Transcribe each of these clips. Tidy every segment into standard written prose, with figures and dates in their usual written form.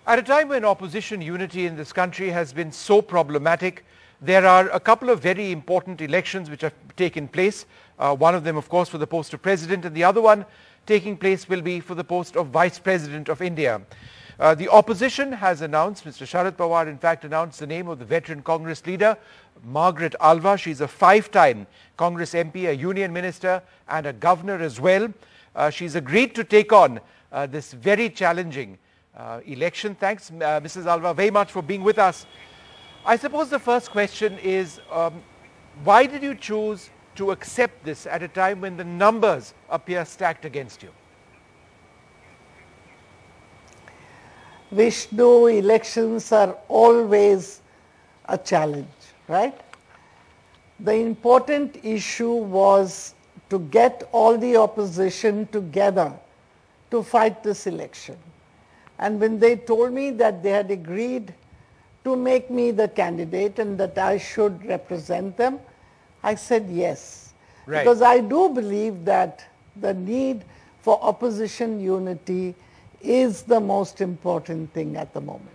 At a time when opposition unity in this country has been so problematic, there are a couple of very important elections which have taken place. One of them, of course, for the post of president, and the other one taking place will be for the post of vice president of India. The opposition has announced, Mr. Sharad Pawar in fact announced the name of the veteran Congress leader, Margaret Alva. She's a 5-time Congress MP, a union minister and a governor as well. She's agreed to take on this very challenging election. Thanks, Mrs. Alva, very much for being with us. I suppose the first question is, why did you choose to accept this at a time when the numbers appear stacked against you? Vishnu, elections are always a challenge, right? The important issue was to get all the opposition together to fight this election. And when they told me that they had agreed to make me the candidate and that I should represent them, I said yes. Right. Because I do believe that the need for opposition unity is the most important thing at the moment.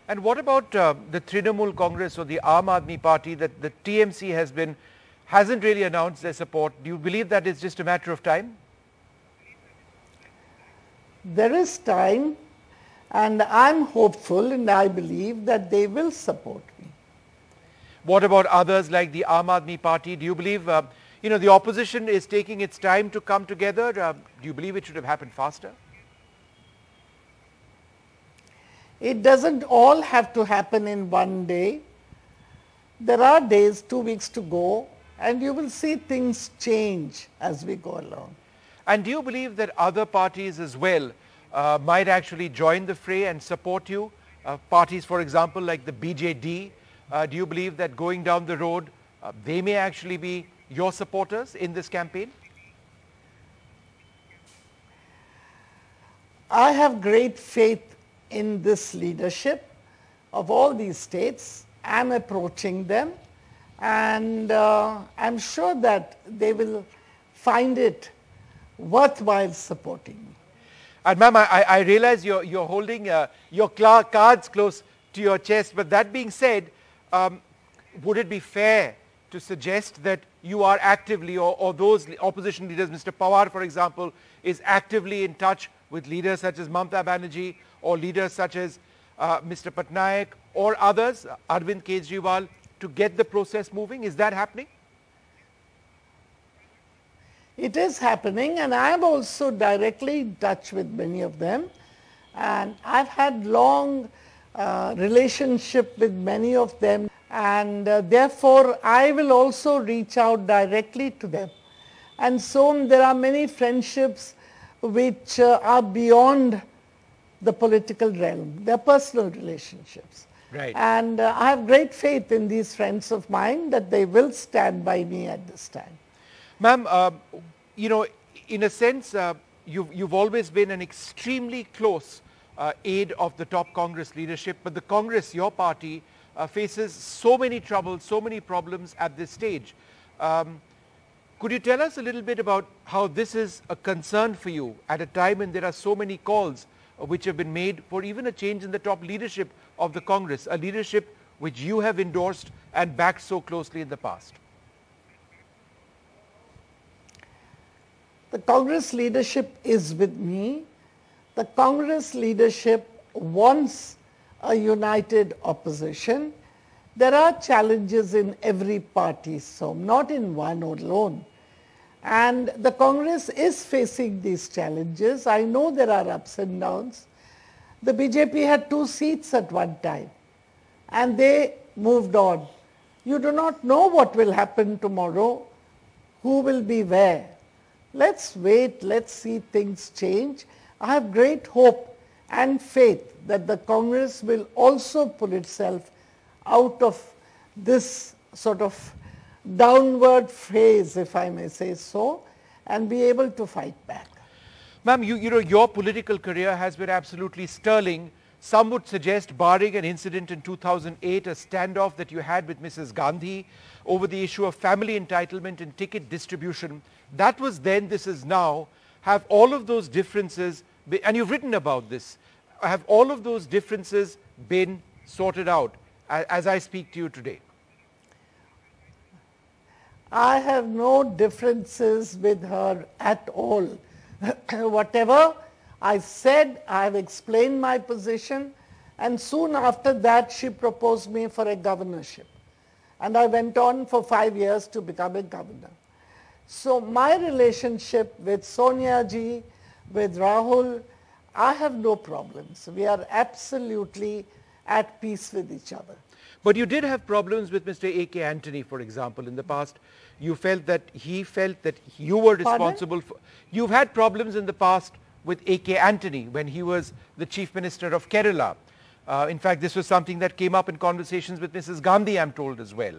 And what about the Trinamool Congress or the Aam Aadmi Party that the TMC hasn't really announced their support? Do you believe that it's just a matter of time? There is time, and I'm hopeful and I believe that they will support me. What about others like the Aam Aadmi Party? Do you believe, the opposition is taking its time to come together? Do you believe it should have happened faster? It doesn't all have to happen in one day. There are days, 2 weeks to go, and you will see things change as we go along. And do you believe that other parties as well might actually join the fray and support you? Parties, for example, like the BJD, do you believe that going down the road, they may actually be your supporters in this campaign? I have great faith in this leadership of all these states. I'm approaching them, and I'm sure that they will find it worthwhile supporting me. And ma'am, I realize you're holding your cards close to your chest, but that being said, would it be fair to suggest that you are actively, or those opposition leaders, Mr. Pawar for example, is actively in touch with leaders such as Mamta Banerjee or leaders such as Mr. Patnaik or others, Arvind Kejriwal, to get the process moving? Is that happening? It is happening, and I am also directly in touch with many of them, and I've had long relationship with many of them, and therefore I will also reach out directly to them. And so there are many friendships which are beyond the political realm. They are personal relationships. Right. And I have great faith in these friends of mine that they will stand by me at this time. Ma'am, in a sense, you've always been an extremely close aide of the top Congress leadership, but the Congress, your party, faces so many troubles, so many problems at this stage. Could you tell us a little bit about how this is a concern for you at a time when there are so many calls which have been made for even a change in the top leadership of the Congress, a leadership which you have endorsed and backed so closely in the past? The Congress leadership is with me. The Congress leadership wants a united opposition. There are challenges in every party, so not in one alone. And the Congress is facing these challenges. I know there are ups and downs. The BJP had 2 seats at one time, and they moved on. You do not know what will happen tomorrow, who will be where. Let's wait, let's see things change. I have great hope and faith that the Congress will also pull itself out of this sort of downward phase, if I may say so, and be able to fight back. Ma'am, your political career has been absolutely sterling. Some would suggest, barring an incident in 2008, a standoff that you had with Mrs. Gandhi over the issue of family entitlement and ticket distribution. That was then, this is now. Have all of those differences, and you've written about this, Have all of those differences been sorted out as I speak to you today? I have no differences with her at all. Whatever I said, I have explained my position, and soon after that she proposed me for a governorship. And I went on for 5 years to become a governor. So my relationship with Sonia ji, with Rahul, I have no problems. We are absolutely at peace with each other. But you did have problems with Mr. A.K. Antony, for example, in the past. You felt that he felt that you were responsible for... You've had problems in the past with A.K. Antony when he was the Chief Minister of Kerala. In fact, this was something that came up in conversations with Mrs. Gandhi, I'm told, as well.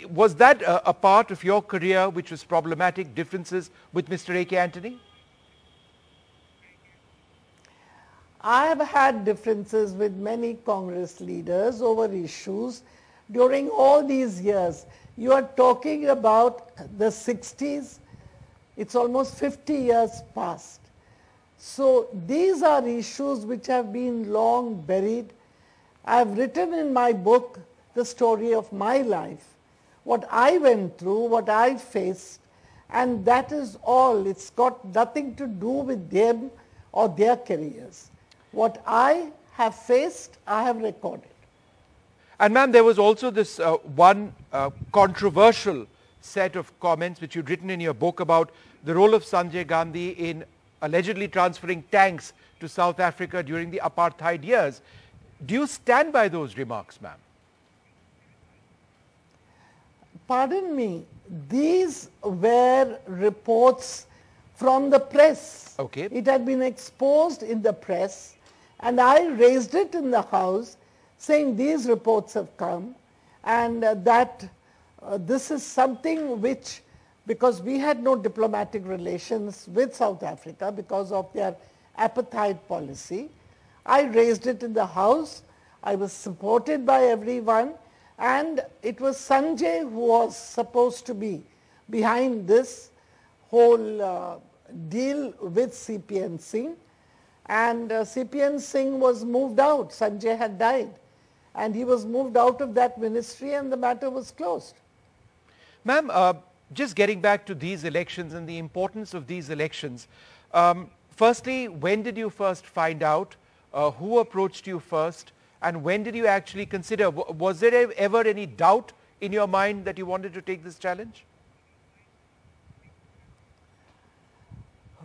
Was that a part of your career which was problematic, differences with Mr. A.K. Antony? I have had differences with many Congress leaders over issues during all these years. You are talking about the 60s, it's almost 50 years past. So these are issues which have been long buried. I have written in my book the story of my life, what I went through, what I faced, and that is all. It's got nothing to do with them or their careers. What I have faced, I have recorded. And ma'am, there was also this one controversial set of comments which you'd written in your book about the role of Sanjay Gandhi in allegedly transferring tanks to South Africa during the apartheid years. Do you stand by those remarks, ma'am? Pardon me, these were reports from the press. Okay. It had been exposed in the press, and I raised it in the House saying these reports have come, and that this is something which, because we had no diplomatic relations with South Africa because of their apartheid policy, I raised it in the House. I was supported by everyone, and it was Sanjay who was supposed to be behind this whole deal with CPN Singh, and CPN Singh was moved out. Sanjay had died, and he was moved out of that ministry, and the matter was closed. Ma'am, just getting back to these elections and the importance of these elections, firstly, when did you first find out? Who approached you first? And when did you actually consider? Was there ever any doubt in your mind that you wanted to take this challenge?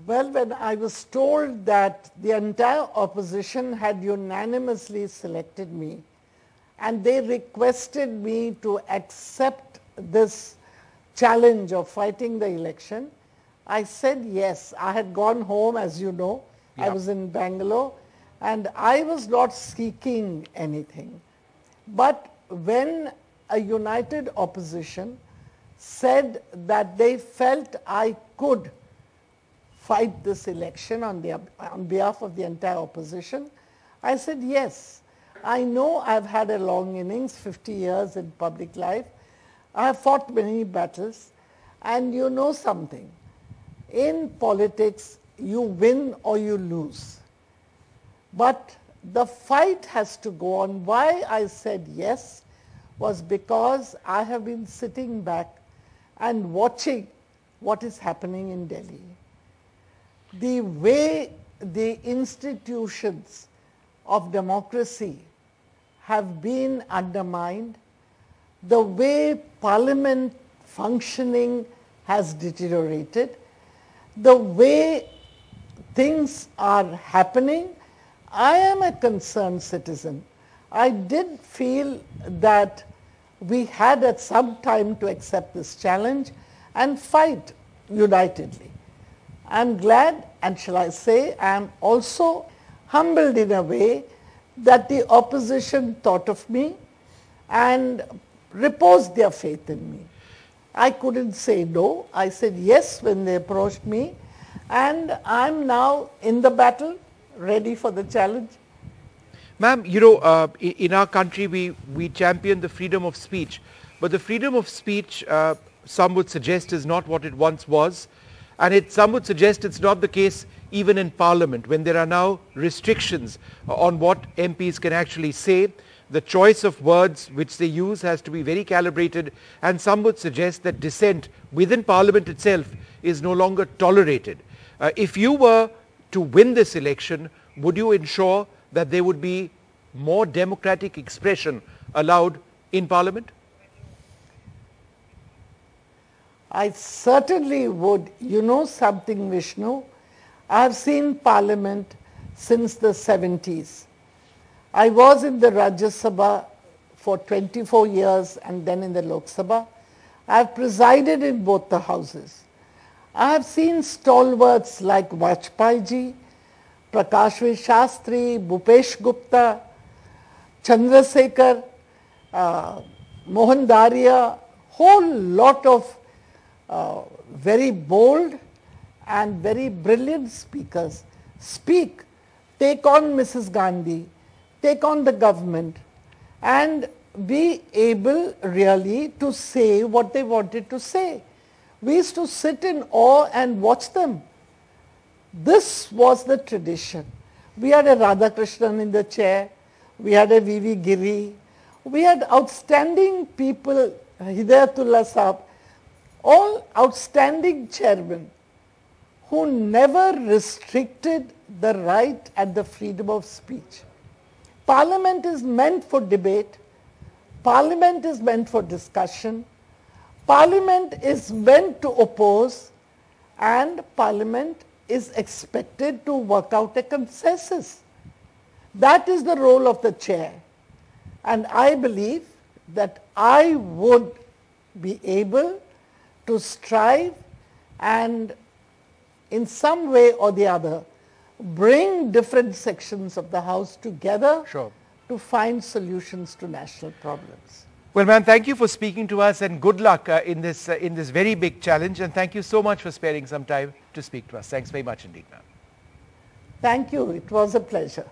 Well, when I was told that the entire opposition had unanimously selected me, and they requested me to accept this challenge of fighting the election, I said yes. I had gone home, as you know. Yeah. I was in Bangalore, and I was not seeking anything. But when a united opposition said that they felt I could fight this election on behalf of the entire opposition, I said yes. I know I've had a long innings, 50 years in public life. I have fought many battles, and you know something. In politics, you win or you lose. But the fight has to go on. Why I said yes was because I have been sitting back and watching what is happening in Delhi. The way the institutions of democracy have been undermined, the way Parliament functioning has deteriorated, the way things are happening, I am a concerned citizen. I did feel that we had at some time to accept this challenge and fight unitedly. I'm glad, and shall I say, I'm also humbled in a way that the opposition thought of me and reposed their faith in me. I couldn't say no. I said yes when they approached me, and I'm now in the battle, ready for the challenge. Ma'am, you know, in our country we champion the freedom of speech, but the freedom of speech, some would suggest, is not what it once was, and some would suggest it's not the case even in Parliament, when there are now restrictions on what MPs can actually say, the choice of words which they use has to be very calibrated, and some would suggest that dissent within Parliament itself is no longer tolerated. If you were to win this election, would you ensure that there would be more democratic expression allowed in Parliament? I certainly would. You know something, Vishnu? I have seen Parliament since the 70s. I was in the Rajya Sabha for 24 years and then in the Lok Sabha. I have presided in both the houses. I have seen stalwarts like Vajpayee ji, Prakashvi Shastri, Bhupesh Gupta, Chandrasekhar, Mohan Daria, whole lot of very bold and very brilliant speakers speak, take on Mrs. Gandhi, take on the government, and be able really to say what they wanted to say. We used to sit in awe and watch them. This was the tradition. We had a Radhakrishnan in the chair, we had a V.V. Giri, we had outstanding people, Hidayatullah Sahab, all outstanding chairmen who never restricted the right and the freedom of speech. Parliament is meant for debate. Parliament is meant for discussion. Parliament is meant to oppose, and Parliament is expected to work out a consensus. That is the role of the chair. And I believe that I would be able to strive and in some way or the other bring different sections of the House together to find solutions to national problems. Well, ma'am, thank you for speaking to us, and good luck in this very big challenge, and thank you so much for sparing some time to speak to us. Thanks very much indeed, ma'am. Thank you. It was a pleasure.